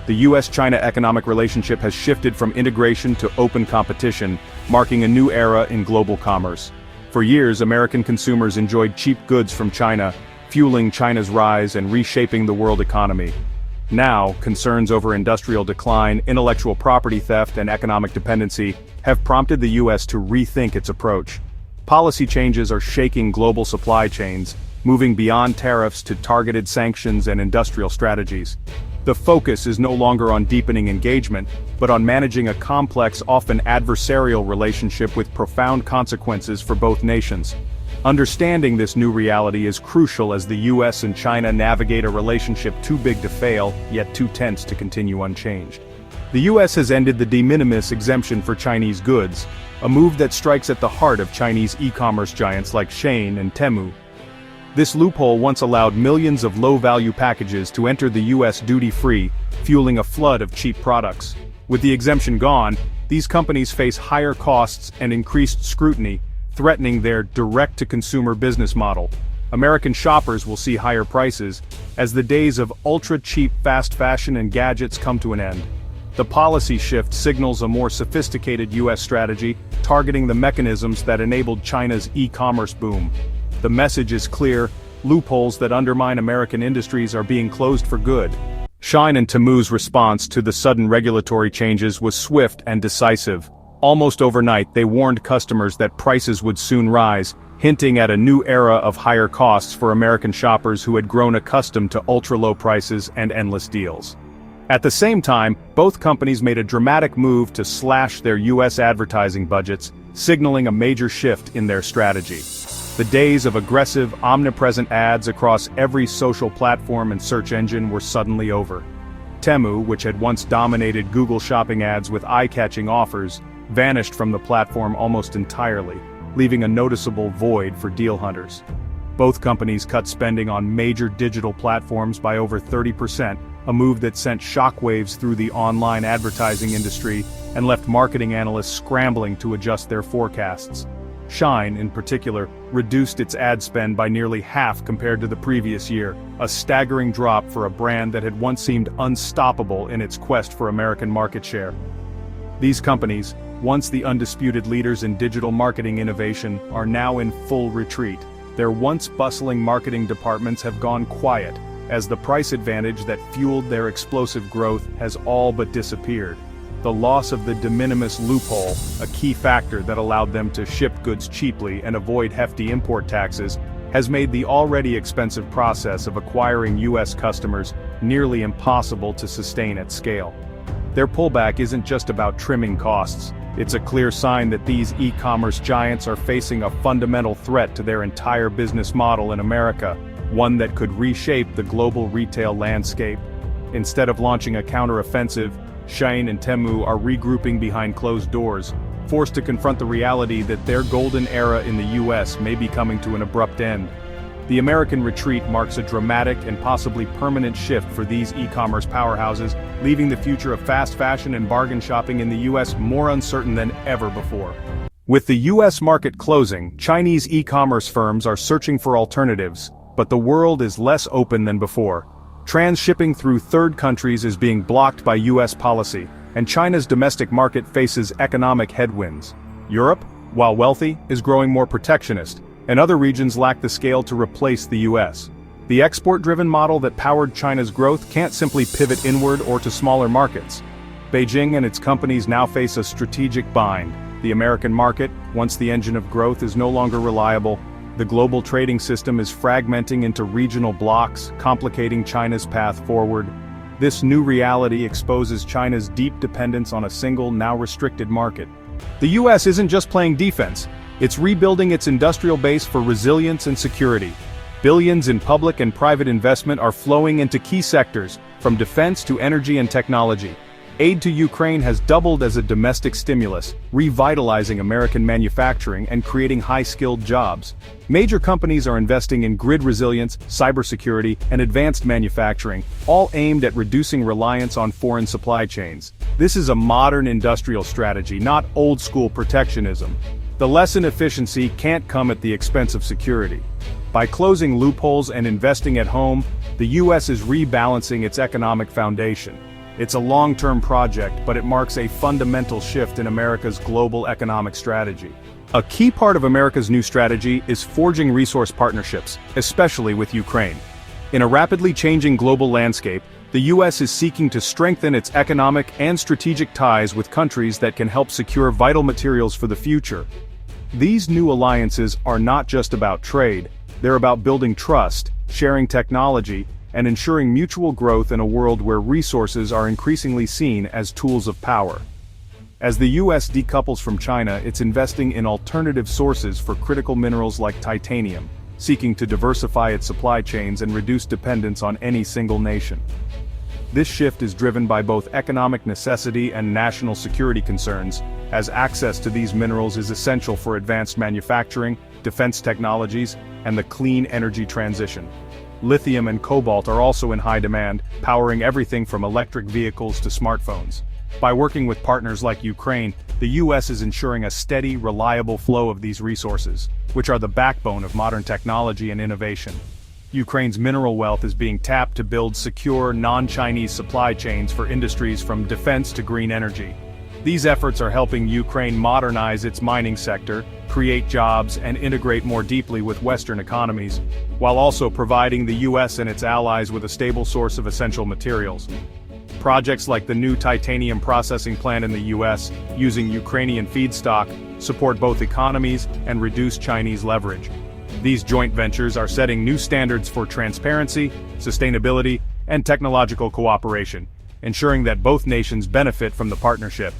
the US-China economic relationship has shifted from integration to open competition, marking a new era in global commerce. For years, American consumers enjoyed cheap goods from China, fueling China's rise and reshaping the world economy. Now, concerns over industrial decline, intellectual property theft, and economic dependency have prompted the US to rethink its approach. Policy changes are shaking global supply chains, moving beyond tariffs to targeted sanctions and industrial strategies. The focus is no longer on deepening engagement, but on managing a complex, often adversarial relationship with profound consequences for both nations. Understanding this new reality is crucial as the US and China navigate a relationship too big to fail, yet too tense to continue unchanged. The US has ended the de minimis exemption for Chinese goods, a move that strikes at the heart of Chinese e-commerce giants like Shein and Temu. This loophole once allowed millions of low-value packages to enter the US duty-free, fueling a flood of cheap products. With the exemption gone, these companies face higher costs and increased scrutiny, threatening their direct-to-consumer business model. American shoppers will see higher prices, as the days of ultra-cheap fast fashion and gadgets come to an end. The policy shift signals a more sophisticated US strategy, targeting the mechanisms that enabled China's e-commerce boom. The message is clear: loopholes that undermine American industries are being closed for good. Shein and Temu's response to the sudden regulatory changes was swift and decisive. Almost overnight, they warned customers that prices would soon rise, hinting at a new era of higher costs for American shoppers who had grown accustomed to ultra-low prices and endless deals. At the same time, both companies made a dramatic move to slash their US advertising budgets, signaling a major shift in their strategy. The days of aggressive, omnipresent ads across every social platform and search engine were suddenly over. Temu, which had once dominated Google shopping ads with eye-catching offers, vanished from the platform almost entirely, leaving a noticeable void for deal hunters. Both companies cut spending on major digital platforms by over 30%, a move that sent shockwaves through the online advertising industry and left marketing analysts scrambling to adjust their forecasts. Shein, in particular, reduced its ad spend by nearly half compared to the previous year, a staggering drop for a brand that had once seemed unstoppable in its quest for American market share. These companies, once the undisputed leaders in digital marketing innovation, are now in full retreat. Their once bustling marketing departments have gone quiet, as the price advantage that fueled their explosive growth has all but disappeared. The loss of the de minimis loophole, a key factor that allowed them to ship goods cheaply and avoid hefty import taxes, has made the already expensive process of acquiring US customers nearly impossible to sustain at scale. Their pullback isn't just about trimming costs, it's a clear sign that these e-commerce giants are facing a fundamental threat to their entire business model in America, one that could reshape the global retail landscape. Instead of launching a counter-offensive, Shein and Temu are regrouping behind closed doors, forced to confront the reality that their golden era in the US may be coming to an abrupt end. The American retreat marks a dramatic and possibly permanent shift for these e-commerce powerhouses, leaving the future of fast fashion and bargain shopping in the US more uncertain than ever before. With the US market closing, Chinese e-commerce firms are searching for alternatives, but the world is less open than before. Transshipping through third countries is being blocked by US policy, and China's domestic market faces economic headwinds. Europe, while wealthy, is growing more protectionist, and other regions lack the scale to replace the US. The export-driven model that powered China's growth can't simply pivot inward or to smaller markets. Beijing and its companies now face a strategic bind. The American market, once the engine of growth, is no longer reliable. The global trading system is fragmenting into regional blocks, complicating China's path forward. This new reality exposes China's deep dependence on a single, now restricted market. The US isn't just playing defense, it's rebuilding its industrial base for resilience and security. Billions in public and private investment are flowing into key sectors, from defense to energy and technology. Aid to Ukraine has doubled as a domestic stimulus, revitalizing American manufacturing and creating high-skilled jobs. Major companies are investing in grid resilience, cybersecurity, and advanced manufacturing, all aimed at reducing reliance on foreign supply chains. This is a modern industrial strategy, not old-school protectionism. The lesson: efficiency can't come at the expense of security. By closing loopholes and investing at home, the US is rebalancing its economic foundation. It's a long-term project, but it marks a fundamental shift in America's global economic strategy. A key part of America's new strategy is forging resource partnerships, especially with Ukraine. In a rapidly changing global landscape, the U.S. is seeking to strengthen its economic and strategic ties with countries that can help secure vital materials for the future. These new alliances are not just about trade, they're about building trust, sharing technology, and ensuring mutual growth in a world where resources are increasingly seen as tools of power. As the U.S. decouples from China, it's investing in alternative sources for critical minerals like titanium, seeking to diversify its supply chains and reduce dependence on any single nation. This shift is driven by both economic necessity and national security concerns, as access to these minerals is essential for advanced manufacturing, defense technologies, and the clean energy transition. Lithium and cobalt are also in high demand, powering everything from electric vehicles to smartphones. By working with partners like Ukraine, the U.S. is ensuring a steady, reliable flow of these resources, which are the backbone of modern technology and innovation. Ukraine's mineral wealth is being tapped to build secure, non-Chinese supply chains for industries from defense to green energy. These efforts are helping Ukraine modernize its mining sector, create jobs, and integrate more deeply with Western economies, while also providing the U.S. and its allies with a stable source of essential materials. Projects like the new titanium processing plant in the U.S., using Ukrainian feedstock, support both economies and reduce Chinese leverage. These joint ventures are setting new standards for transparency, sustainability, and technological cooperation, ensuring that both nations benefit from the partnership.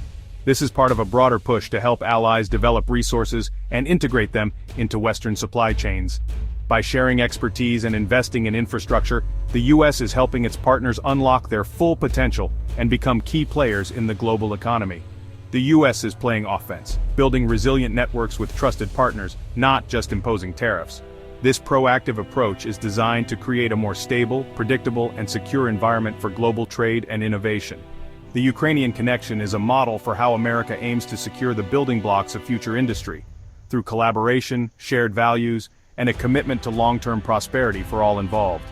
This is part of a broader push to help allies develop resources and integrate them into Western supply chains. By sharing expertise and investing in infrastructure, the U.S. is helping its partners unlock their full potential and become key players in the global economy. The U.S. is playing offense, building resilient networks with trusted partners, not just imposing tariffs. This proactive approach is designed to create a more stable, predictable, and secure environment for global trade and innovation. The Ukrainian connection is a model for how America aims to secure the building blocks of future industry, through collaboration, shared values, and a commitment to long-term prosperity for all involved.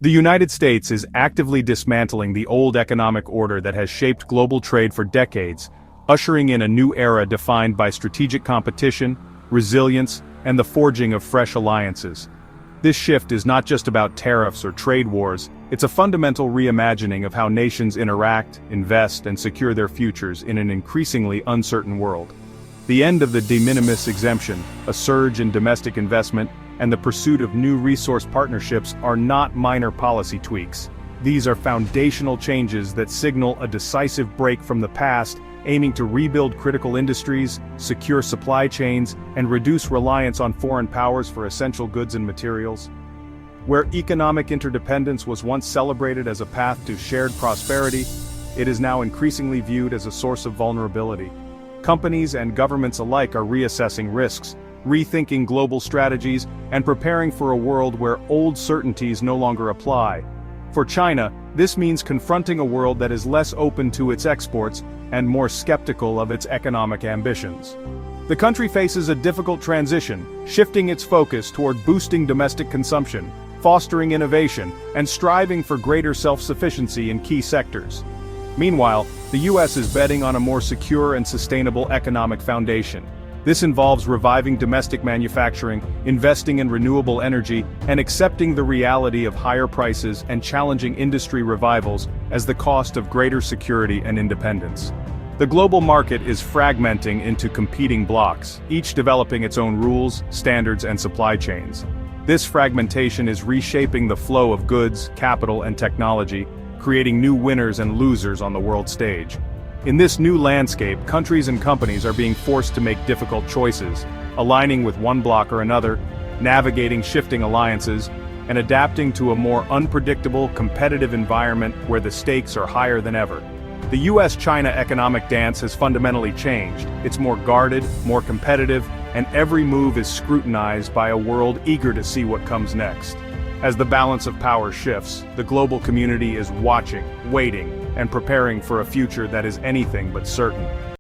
The United States is actively dismantling the old economic order that has shaped global trade for decades, ushering in a new era defined by strategic competition, resilience, and the forging of fresh alliances. This shift is not just about tariffs or trade wars, it's a fundamental reimagining of how nations interact, invest, and secure their futures in an increasingly uncertain world. The end of the de minimis exemption, a surge in domestic investment, and the pursuit of new resource partnerships are not minor policy tweaks. These are foundational changes that signal a decisive break from the past, aiming to rebuild critical industries, secure supply chains, and reduce reliance on foreign powers for essential goods and materials. Where economic interdependence was once celebrated as a path to shared prosperity, it is now increasingly viewed as a source of vulnerability. Companies and governments alike are reassessing risks, rethinking global strategies, and preparing for a world where old certainties no longer apply. For China, this means confronting a world that is less open to its exports and more skeptical of its economic ambitions. The country faces a difficult transition, shifting its focus toward boosting domestic consumption, fostering innovation, and striving for greater self-sufficiency in key sectors. Meanwhile, the U.S. is betting on a more secure and sustainable economic foundation. This involves reviving domestic manufacturing, investing in renewable energy, and accepting the reality of higher prices and challenging industry revivals as the cost of greater security and independence. The global market is fragmenting into competing blocks, each developing its own rules, standards, and supply chains. This fragmentation is reshaping the flow of goods, capital, and technology, creating new winners and losers on the world stage. In this new landscape, countries and companies are being forced to make difficult choices, aligning with one bloc or another, navigating shifting alliances, and adapting to a more unpredictable, competitive environment where the stakes are higher than ever. The US-China economic dance has fundamentally changed. It's more guarded, more competitive, and every move is scrutinized by a world eager to see what comes next. As the balance of power shifts, the global community is watching, waiting, and preparing for a future that is anything but certain.